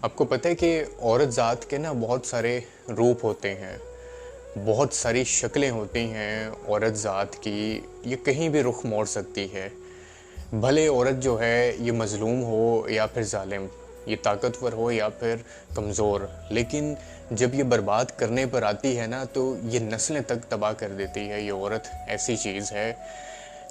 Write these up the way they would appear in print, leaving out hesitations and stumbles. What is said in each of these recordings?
आपको पता है कि औरत ज़ात के ना बहुत सारे रूप होते हैं, बहुत सारी शक्लें होती हैं औरत ज़ात की। ये कहीं भी रुख मोड़ सकती है। भले औरत जो है ये मज़लूम हो या फिर ज़ालिम, ये ताकतवर हो या फिर कमज़ोर, लेकिन जब ये बर्बाद करने पर आती है ना तो ये नस्लें तक तबाह कर देती है। ये औरत ऐसी चीज़ है।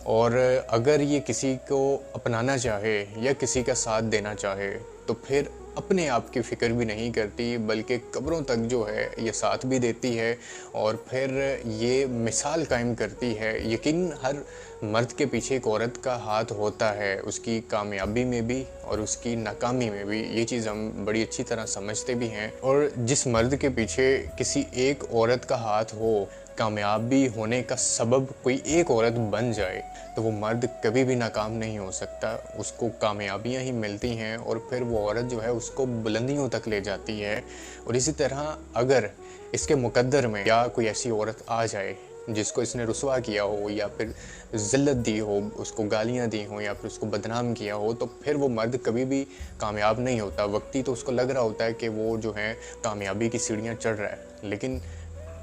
और अगर ये किसी को अपनाना चाहे या किसी का साथ देना चाहे तो फिर अपने आप की फ़िक्र भी नहीं करती, बल्कि कब्रों तक जो है ये साथ भी देती है और फिर ये मिसाल कायम करती है। यकीन हर मर्द के पीछे एक औरत का हाथ होता है, उसकी कामयाबी में भी और उसकी नाकामी में भी। ये चीज़ हम बड़ी अच्छी तरह समझते भी हैं। और जिस मर्द के पीछे किसी एक औरत का हाथ हो, कामयाबी होने का सबब कोई एक औरत बन जाए, तो वो मर्द कभी भी नाकाम नहीं हो सकता। उसको कामयाबियां ही मिलती हैं और फिर वो औरत जो है उसको बुलंदियों तक ले जाती है। और इसी तरह अगर इसके मुकद्दर में या कोई ऐसी औरत आ जाए जिसको इसने रुसवा किया हो या फिर ज़िल्लत दी हो, उसको गालियां दी हो या फिर उसको बदनाम किया हो, तो फिर वो मर्द कभी भी कामयाब नहीं होता। वक्ती तो उसको लग रहा होता है कि वो जो है कामयाबी की सीढ़ियाँ चढ़ रहा है, लेकिन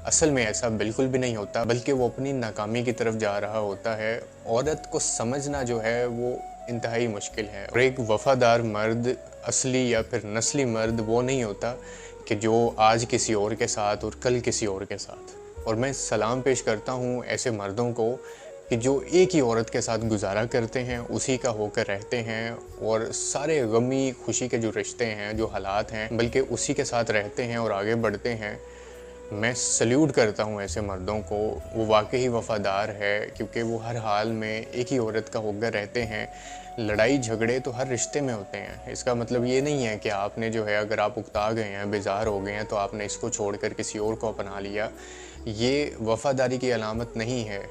असल में ऐसा बिल्कुल भी नहीं होता, बल्कि वो अपनी नाकामी की तरफ जा रहा होता है। औरत को समझना जो है वो इंतहाई मुश्किल है। और एक वफ़ादार मर्द, असली या फिर नस्ली मर्द वो नहीं होता कि जो आज किसी और के साथ और कल किसी और के साथ। और मैं सलाम पेश करता हूँ ऐसे मर्दों को कि जो एक ही औरत के साथ गुजारा करते हैं, उसी का होकर रहते हैं और सारे गमी खुशी के जो रिश्ते हैं, जो हालात हैं, बल्कि उसी के साथ रहते हैं और आगे बढ़ते हैं। मैं सल्यूट करता हूँ ऐसे मर्दों को। वो वाकई वफ़ादार है, क्योंकि वो हर हाल में एक ही औरत का होकर रहते हैं। लड़ाई झगड़े तो हर रिश्ते में होते हैं। इसका मतलब ये नहीं है कि आपने जो है, अगर आप उकता गए हैं, बेजार हो गए हैं, तो आपने इसको छोड़कर किसी और को अपना लिया। ये वफ़ादारी की अलामत नहीं है।